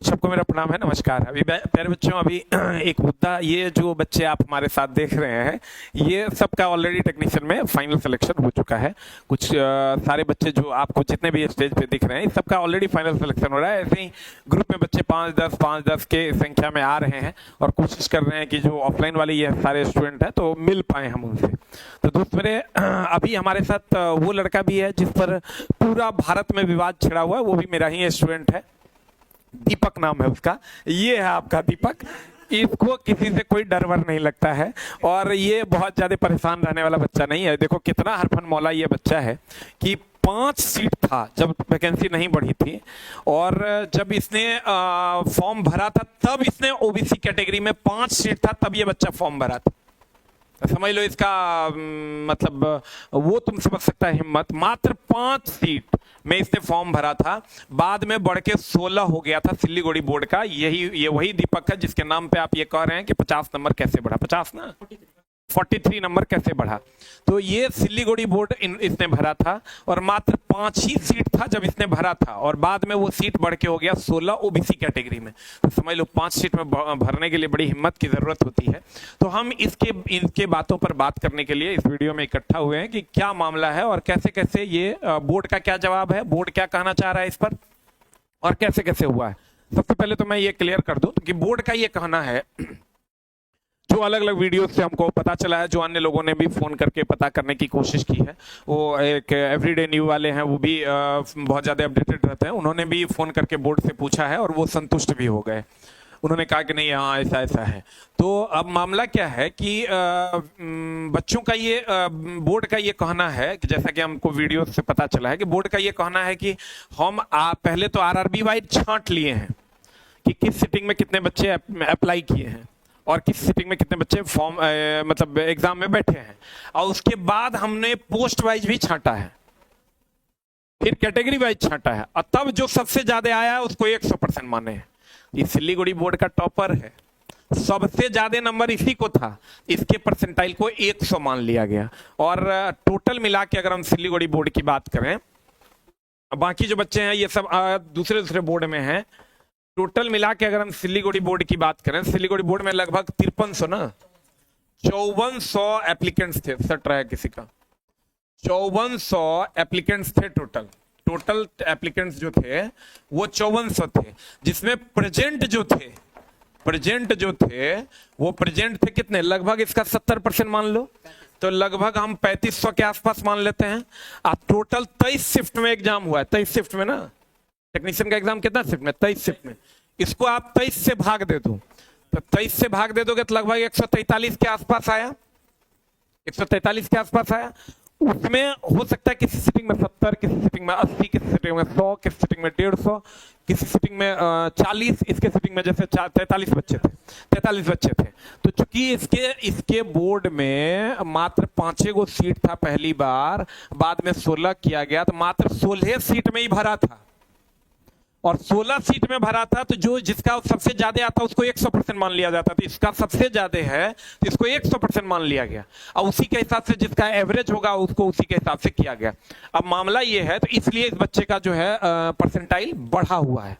सबको मेरा प्रणाम है, नमस्कार। अभी प्यारे बच्चों, अभी एक मुद्दा, ये जो बच्चे आप हमारे साथ देख रहे हैं, ये सबका ऑलरेडी टेक्नीशियन में फाइनल सिलेक्शन हो चुका है। कुछ सारे बच्चे जो आपको जितने भी स्टेज पे दिख रहे हैं, सबका ऑलरेडी फाइनल सिलेक्शन हो रहा है। ऐसे ही ग्रुप में बच्चे 5-10 के संख्या में आ रहे हैं और कोशिश कर रहे हैं कि जो ऑफलाइन वाले ये सारे स्टूडेंट हैं तो मिल पाए हम उनसे। तो दोस्त मेरे, अभी हमारे साथ वो लड़का भी है जिस पर पूरा भारत में विवाद छिड़ा हुआ है, वो भी मेरा ही स्टूडेंट है। दीपक नाम है उसका। ये है आपका दीपक। इसको किसी से कोई डर वर नहीं लगता है और ये बहुत ज्यादा परेशान रहने वाला बच्चा नहीं है। देखो कितना हरफन मौला ये बच्चा है कि 5 सीट था जब वैकेंसी नहीं बढ़ी थी, और जब इसने फॉर्म भरा था तब इसने ओबीसी कैटेगरी में 5 सीट था तब ये बच्चा फॉर्म भरा था। समझ लो इसका मतलब, वो तुम समझ सकता है हिम्मत। मात्र 5 सीट में इसने फॉर्म भरा था, बाद में बढ़ के 16 हो गया था सिल्लीगुड़ी बोर्ड का। ये वही दीपक है जिसके नाम पे आप ये कह रहे हैं कि 50 नंबर कैसे बढ़ा। 50 ना 43 नंबर कैसे बढ़ा। तो ये सिल्लीगुड़ी बोर्ड इसने भरा था और मात्र 5 ही सीट था जब इसने भरा था, और बाद में वो सीट बढ़ के हो गया 16 ओबीसी कैटेगरी में। तो समझ लो 5 सीट में भरने के लिए बड़ी हिम्मत की जरूरत होती है। तो हम इनके बातों पर बात करने के लिए इस वीडियो में इकट्ठा हुए हैं कि क्या मामला है और कैसे कैसे ये बोर्ड का क्या जवाब है, बोर्ड क्या कहना चाह रहा है इस पर, और कैसे कैसे हुआ है। सबसे पहले तो मैं ये क्लियर कर दूं कि बोर्ड का ये कहना है, जो अलग अलग वीडियो से हमको पता चला है, जो अन्य लोगों ने भी फोन करके पता करने की कोशिश की है, वो एक एवरीडे न्यू वाले हैं, वो भी बहुत ज़्यादा अपडेटेड रहते हैं। उन्होंने भी फोन करके बोर्ड से पूछा है और वो संतुष्ट भी हो गए। उन्होंने कहा कि नहीं, हाँ ऐसा ऐसा है। तो अब मामला क्या है कि बच्चों का ये बोर्ड का ये कहना है कि जैसा कि हमको वीडियो से पता चला है कि बोर्ड का ये कहना है कि हम पहले तो आरआरबी वाइज छांट लिए हैं कि किस सिटिंग में कितने बच्चे अप्लाई किए हैं और किस सिटिंग में कितने बच्चे फॉर्म मतलब एग्जाम में बैठे हैं, और उसके बाद हमने पोस्ट वाइज भी छांटा है, फिर कैटेगरी वाइज छांटा है, और तब जो सबसे ज्यादा आया है उसको 100% माने हैं। ये सिल्लीगुड़ी बोर्ड का टॉपर है, सबसे ज्यादा नंबर इसी को था, इसके परसेंटाइल को 100 मान लिया गया। और टोटल मिला के अगर हम सिल्लीगुड़ी बोर्ड की बात करें, बाकी जो बच्चे हैं ये सब दूसरे दूसरे बोर्ड में हैं, टोटल मिला के अगर हम सिल्लीगुड़ी बोर्ड की बात करें, सिल्लीगुड़ी बोर्ड में लगभग 5300 ना 5400 एप्लीकेंट्स थे। सट रहा है किसी का, 5400 एप्लीकेंट्स थे टोटल एप्लीकेंट्स जो थे वो 5400 थे, जिसमें प्रेजेंट जो थे वो प्रेजेंट थे कितने, लगभग इसका 70% मान लो, तो लगभग हम 3500 के आसपास मान लेते हैं। अब टोटल 23 शिफ्ट में एग्जाम हुआ है। 23 शिफ्ट में ना, टेक्नीशियन का एग्जाम कितना शिफ्ट में, 23 शिफ्ट में। इसको आप 23 से भाग दे दो, तो 23 से भाग दे दोगे तो लगभग 143 के आसपास आया। 143 के आसपास आया। उसमें हो सकता है किसी सिटिंग में 70, किसी सिटिंग में 80, किसी सिटिंग में 100, किसी सिटिंग में 150, किसी सिटिंग में 40, इसके सिटिंग में जैसे 43 बच्चे थे। तो चूंकि इसके बोर्ड में मात्र 5 गो सीट था पहली बार, बाद में 16 किया गया, तो मात्र 16 सीट में ही भरा था, और 16 सीट में भरा था। तो जो जिसका सबसे ज्यादा आता उसको 100% मान लिया जाता, तो इसका सबसे ज्यादा है तो इसको 100% मान लिया गया, और उसी के हिसाब से जिसका एवरेज होगा उसको उसी के हिसाब से किया गया। अब मामला ये है, तो इसलिए इस बच्चे का जो है परसेंटाइल बढ़ा हुआ है।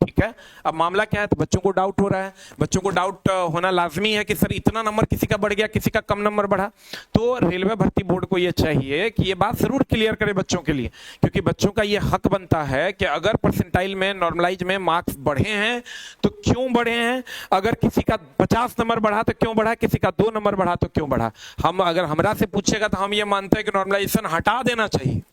ठीक है, अब मामला क्या है, तो बच्चों को डाउट हो रहा है। बच्चों को डाउट होना लाजमी है कि सर इतना नंबर किसी का बढ़ गया, किसी का कम नंबर बढ़ा। तो रेलवे भर्ती बोर्ड को यह चाहिए कि ये बात जरूर क्लियर करे बच्चों के लिए, क्योंकि बच्चों का ये हक बनता है कि अगर परसेंटाइल में, नॉर्मलाइज में मार्क्स बढ़े हैं तो क्यों बढ़े हैं, अगर किसी का 50 नंबर बढ़ा तो क्यों बढ़ा, किसी का 2 नंबर बढ़ा तो क्यों बढ़ा। हम अगर हमरा से पूछेगा तो हम ये मानते हैं कि नॉर्मलाइजेशन हटा देना चाहिए,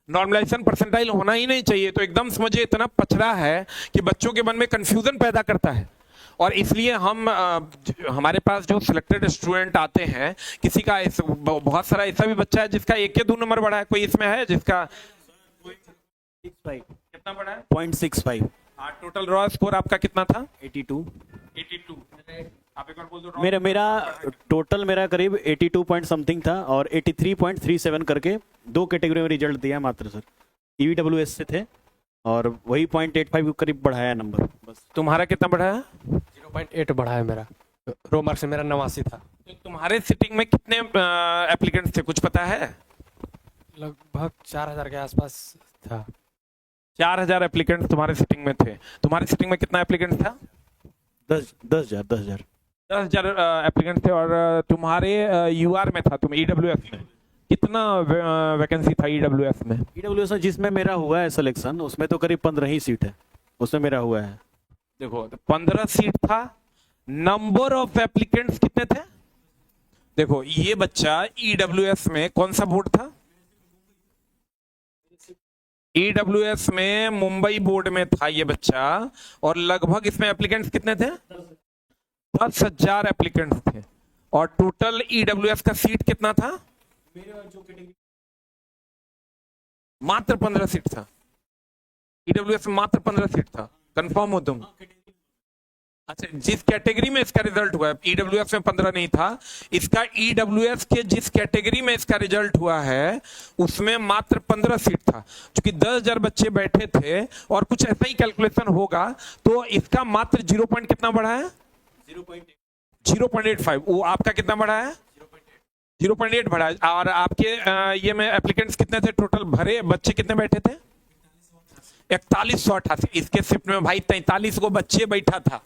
नॉर्मलाइजेशन परसेंटाइल होना ही नहीं चाहिए। तो एकदम समझिए इतना पचड़ा है कि बच्चों के मन में कंफ्यूजन पैदा करता है, और इसलिए हम हमारे पास जो सिलेक्टेड स्टूडेंट आते हैं, किसी का बहुत सारा ऐसा भी बच्चा है जिसका 1 या 2 नंबर बढ़ा है। कोई इसमें है जिसका 0.65 कितना बढ़ा है, 0.65। टोटल रॉ स्कोर आपका कितना था, 82। 82। आप एक बार बोल दो। मेरा टोटल करीब 82 पॉइंट समथिंग था, और 83.37 करके 2 कैटेगरी में रिजल्ट दिया मात्र सर। ईवीडब्ल्यूएस से थे, और वही 0.85 करीब बढ़ाया नंबर बस। तुम्हारा कितना बढ़ा है, 0.8 बढ़ा है मेरा। रो मार्क्स से मेरा 89 था। तो तुम्हारे सिटिंग में कितने एप्लीकेंट्स थे, कुछ पता है? लगभग 4000 के आसपास था। 4000 एप्लीकेंट्स तुम्हारे सिटिंग में थे। तुम्हारे सिटिंग में कितना एप्लीकेंट था? 10,000 10,000 एप्लीकेंट थे। और तुम्हारे यूआर में था, तुम ईडब्ल्यूएस में कितना वैकेंसी था ईडब्ल्यूएस में? ईडब्ल्यूएस जिसमें मेरा हुआ है सिलेक्शन, उसमें तो करीब 15 ही सीट है, उसमें मेरा हुआ है। देखो 15 सीट था, नंबर ऑफ एप्लीकेंट्स कितने थे? देखो ये बच्चा ईडब्ल्यूएस में कौन सा बोर्ड था? ईडब्ल्यूएस में मुंबई बोर्ड में था ये बच्चा, और लगभग इसमें एप्लीकेंट्स कितने थे? 10,000 एप्लीकेंट्स थे। और टोटल ईडब्ल्यूएस का सीट कितना था? मात्र 15 सीट था। ईडब्ल्यूएस में मात्र 15 सीट था। कंफर्म हो तुम? अच्छा, जिस कैटेगरी में इसका रिजल्ट हुआ है, ईडब्ल्यूएस में 15 नहीं था, इसका ईडब्ल्यूएस के जिस कैटेगरी में इसका रिजल्ट हुआ है उसमें मात्र 15 सीट था। क्योंकि 10,000 बच्चे बैठे थे और कुछ ऐसा ही कैलकुलेशन होगा, तो इसका मात्र 0 पॉइंट कितना बढ़ा है? 0.85। वो आपका कितना बढ़ा है? 0.8 बढ़ा है। और आपके ये में एप्लीकेंट्स कितने थे टोटल भरे? बच्चे कितने बैठे थे? 4188। इसके शिफ्ट में भाई 43 को बच्चे बैठा था,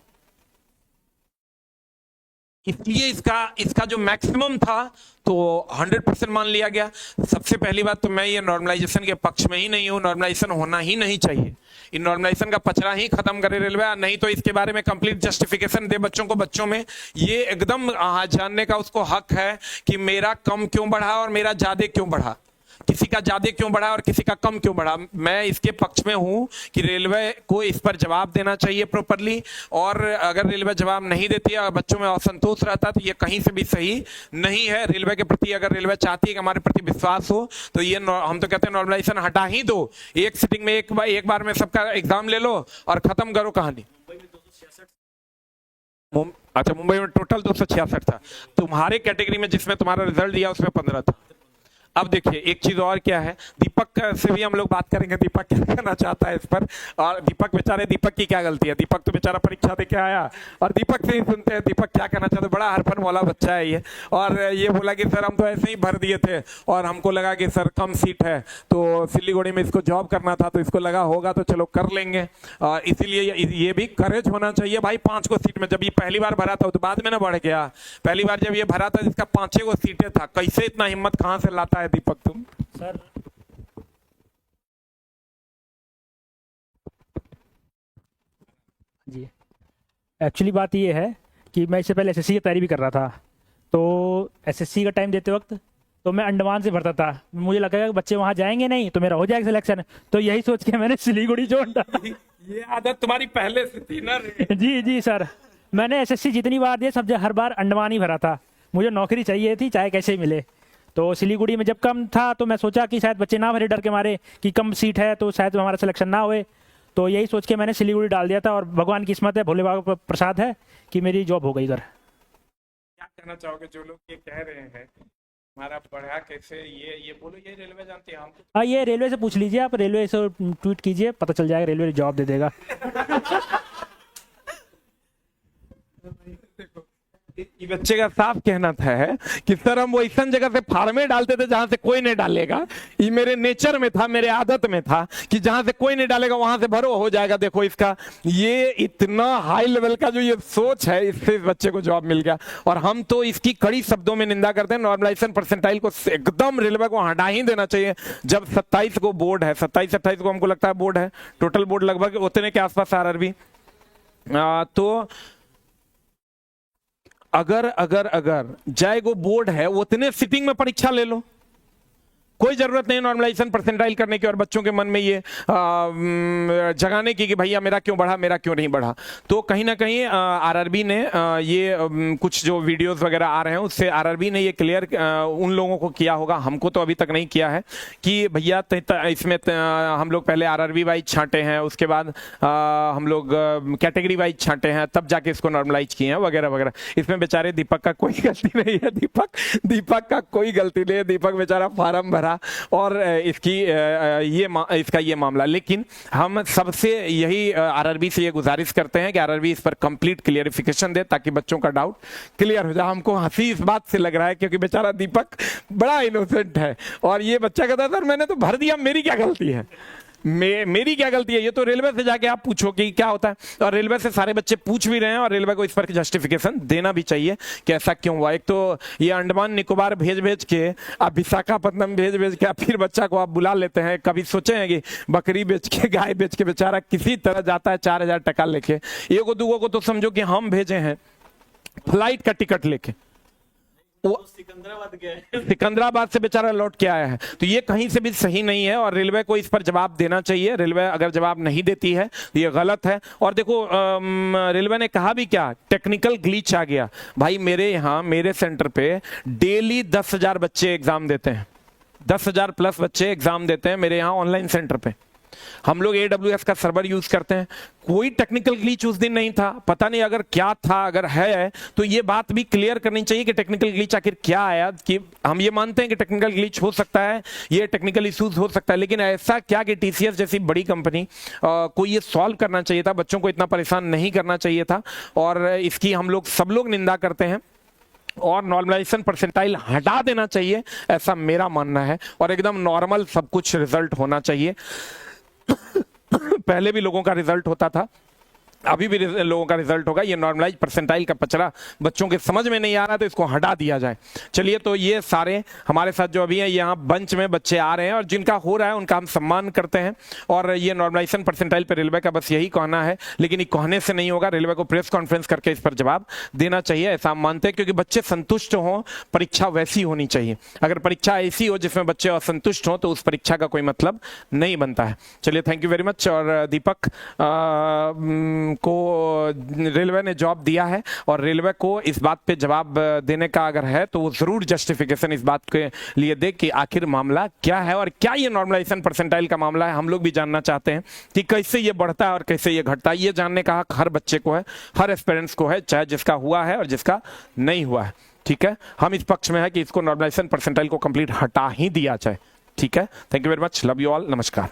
इसलिए इसका जो मैक्सिमम था तो 100% मान लिया गया। सबसे पहली बात तो मैं ये नॉर्मलाइजेशन के पक्ष में ही नहीं हूं, नॉर्मलाइजेशन होना ही नहीं चाहिए। इन नॉर्मलाइजेशन का पचड़ा ही खत्म करे रेलवे, नहीं तो इसके बारे में कंप्लीट जस्टिफिकेशन दे बच्चों को। बच्चों में ये एकदम जानने का उसको हक है कि मेरा कम क्यों बढ़ा और मेरा ज्यादा क्यों बढ़ा, किसी का ज्यादा क्यों बढ़ा और किसी का कम क्यों बढ़ा। मैं इसके पक्ष में हूं कि रेलवे को इस पर जवाब देना चाहिए प्रॉपरली, और अगर रेलवे जवाब नहीं देती है और बच्चों में असंतोष रहता तो ये कहीं से भी सही नहीं है। रेलवे के प्रति अगर रेलवे चाहती है कि हमारे प्रति विश्वास हो तो ये हम तो कहते हैं नॉर्मलाइजेशन हटा ही दो। एक सिटिंग में एक बार में सबका एग्जाम ले लो और खत्म करो कहानी। अच्छा, मुंबई में टोटल 266 था। तुम्हारे कैटेगरी में जिसमें तुम्हारा रिजल्ट दिया उसमें 15 था। अब देखिए एक चीज और क्या है, दीपक से भी हम लोग बात करेंगे, दीपक क्या कहना चाहता है इस पर। और दीपक बेचारे, दीपक की क्या गलती है? दीपक तो बेचारा परीक्षा दे के आया, और दीपक से ही सुनते हैं दीपक क्या कहना चाहते हैं। बड़ा हरफन वाला बच्चा है ये, और ये बोला कि सर हम तो ऐसे ही भर दिए थे और हमको लगा कि सर कम सीट है तो सिलीगुड़ी में इसको जॉब करना था, तो इसको लगा होगा तो चलो कर लेंगे। इसीलिए ये भी करेज होना चाहिए भाई। 5 को सीट में जब ये पहली बार भरा था तो बाद में ना बढ़ गया, पहली बार जब ये भरा था जिसका 5 को सीटें था, कैसे इतना हिम्मत कहां से लाता है दीपक तुम? सर जी, एक्चुअली बात ये है कि मैं इससे पहले एसएससी की तैयारी भी कर रहा था, तो एसएससी का टाइम देते वक्त तो मैं अंडमान से भरता था। मुझे लगा कि बच्चे वहाँ जाएंगे नहीं तो मेरा हो जाएगा सिलेक्शन, तो यही सोच के मैंने सिलीगुड़ी जोड़ डाला। ये आदत तुम्हारी पहले से थी ना? जी सर, मैंने एसएससी जितनी बार दिए सब हर बार अंडमान ही भरा था। मुझे नौकरी चाहिए थी चाहे कैसे मिले, तो सिलीगुड़ी में जब कम था तो मैं सोचा कि शायद बच्चे ना भरे डर के मारे कि कम सीट है तो शायद हमारा सिलेक्शन ना होए, तो यही सोच के मैंने सिलीगुड़ी डाल दिया था। और भगवान की किस्मत है, भोले बाबा का प्रसाद है कि मेरी जॉब हो गई सर। क्या कहना चाहोगे जो लोग ये कह रहे हैं हमारा पढ़ा कैसे? ये बोलो, ये रेलवे जानती है हम तो। हाँ, ये रेलवे से पूछ लीजिए, आप रेलवे से ट्वीट कीजिए, पता चल जाएगा, रेलवे जॉब दे देगा। ये बच्चे का साफ कहना था है कि सर हम वो ऐसा जगह से फार्मे डालते थे जहां से कोई नहीं डालेगा। ये मेरे नेचर में था, मेरे आदत में था कि जहां से कोई नहीं डालेगा वहां से भरो, हो जाएगा। देखो इसका ये इतना हाई लेवल का जो ये सोच है, इससे इस बच्चे को जॉब मिल गया। और हम तो इसकी कड़ी शब्दों में निंदा करते हैं। नॉर्मलाइजेशन परसेंटाइल को एकदम रेलवे को हटा ही देना चाहिए। जब 27 को बोर्ड है, 27-28 को हमको लगता है बोर्ड है, टोटल बोर्ड लगभग उतने के आसपास आरआरबी। तो अगर जाएगो बोर्ड है उतने सिटिंग में परीक्षा ले लो, कोई जरूरत नहीं नॉर्मलाइजेशन परसेंटाइल करने की और बच्चों के मन में ये जगाने की कि भैया मेरा क्यों बढ़ा, मेरा क्यों नहीं बढ़ा। तो कहीं ना कहीं आरआरबी ने ये कुछ जो वीडियोस वगैरह आ रहे हैं उससे आरआरबी ने ये क्लियर उन लोगों को किया होगा, हमको तो अभी तक नहीं किया है, कि भैया इसमें हम लोग पहले आरआरबी वाइज छांटे हैं, उसके बाद हम लोग कैटेगरी वाइज छांटे हैं, तब जाके इसको नॉर्मलाइज किए हैं वगैरह वगैरह। इसमें बेचारे दीपक का कोई गलती नहीं है, दीपक का कोई गलती नहीं है। दीपक बेचारा फार्म भरा और इसका ये मामला। लेकिन हम सबसे यही आरआरबी से ये गुजारिश करते हैं कि आरआरबी इस पर कंप्लीट क्लियरिफिकेशन दे ताकि बच्चों का डाउट क्लियर हो जाए। हमको हंसी इस बात से लग रहा है क्योंकि बेचारा दीपक बड़ा इनोसेंट है और ये बच्चा कहता है सर मैंने तो भर दिया, मेरी क्या गलती है। मेरी क्या गलती है? ये तो रेलवे से जाके आप पूछो कि क्या होता है, और रेलवे से सारे बच्चे पूछ भी रहे हैं और रेलवे को इस पर जस्टिफिकेशन देना भी चाहिए कि ऐसा क्यों हुआ। एक तो ये अंडमान निकोबार भेज भेज के, आप विशाखापट्टनम भेज भेज के, फिर बच्चा को आप बुला लेते हैं। कभी सोचे हैं कि बकरी बेच के, गाय बेच के बेचारा किसी तरह जाता है 4,000 टका लेके। एगो दूगो को तो समझो कि हम भेजे हैं फ्लाइट का टिकट लेके, वो सिकंदराबाद से बेचारा लौट के आया है। तो ये कहीं से भी सही नहीं है और रेलवे को इस पर जवाब देना चाहिए। रेलवे अगर जवाब नहीं देती है तो ये गलत है। और देखो रेलवे ने कहा भी क्या, टेक्निकल ग्लिच आ गया। भाई मेरे यहाँ मेरे सेंटर पे डेली 10,000 बच्चे एग्जाम देते हैं, 10,000 प्लस बच्चे एग्जाम देते हैं मेरे यहाँ ऑनलाइन सेंटर पे। हम लोग AWS का सर्वर यूज करते हैं, कोई टेक्निकल ग्लिच उस दिन नहीं था। पता नहीं अगर क्या था, अगर है तो ये बात भी क्लियर करनी चाहिए कि टेक्निकल ग्लिच आखिर क्या आया। कि हम ये मानते हैं कि टेक्निकल ग्लिच हो सकता है, ये टेक्निकल इश्यूज हो सकता है, लेकिन ऐसा क्या कि TCS जैसी बड़ी कंपनी को ये सॉल्व करना चाहिए था, बच्चों को इतना परेशान नहीं करना चाहिए था। और इसकी हम लोग सब लोग निंदा करते हैं और नॉर्मलाइजेशन परसेंटाइल हटा देना चाहिए, ऐसा मेरा मानना है। और एकदम नॉर्मल सब कुछ रिजल्ट होना चाहिए। पहले भी लोगों का रिजल्ट होता था, अभी भी लोगों का रिजल्ट होगा। ये नॉर्मलाइज परसेंटाइल का पचड़ा बच्चों के समझ में नहीं आ रहा, तो इसको हटा दिया जाए। चलिए, तो ये सारे हमारे साथ जो अभी हैं, यहाँ बंच में बच्चे आ रहे हैं और जिनका हो रहा है उनका हम सम्मान करते हैं। और ये नॉर्मलाइजेशन परसेंटाइल पर रेलवे का बस यही कहना है, लेकिन ये कहने से नहीं होगा, रेलवे को प्रेस कॉन्फ्रेंस करके इस पर जवाब देना चाहिए, ऐसा हम मानते हैं। क्योंकि बच्चे संतुष्ट हों, परीक्षा वैसी होनी चाहिए। अगर परीक्षा ऐसी हो जिसमें बच्चे असंतुष्ट हों तो उस परीक्षा का कोई मतलब नहीं बनता है। चलिए, थैंक यू वेरी मच। और दीपक को रेलवे ने जवाब दिया है और रेलवे को इस बात पे जवाब देने का अगर है तो वो जरूर जस्टिफिकेशन इस बात के लिए दे कि आखिर मामला क्या है और क्या ये नॉर्मलाइजेशन परसेंटाइल का मामला है। हम लोग भी जानना चाहते हैं कि कैसे ये बढ़ता है और कैसे ये घटता है। ये जानने का हक हर बच्चे को है, हर एस्पिरेंट्स को है, चाहे जिसका हुआ है और जिसका नहीं हुआ है। ठीक है, हम इस पक्ष में है कि इसको नॉर्मलाइजेशन परसेंटाइल को कंप्लीट हटा ही दिया जाए। ठीक है, thank you very much, love you all, नमस्कार।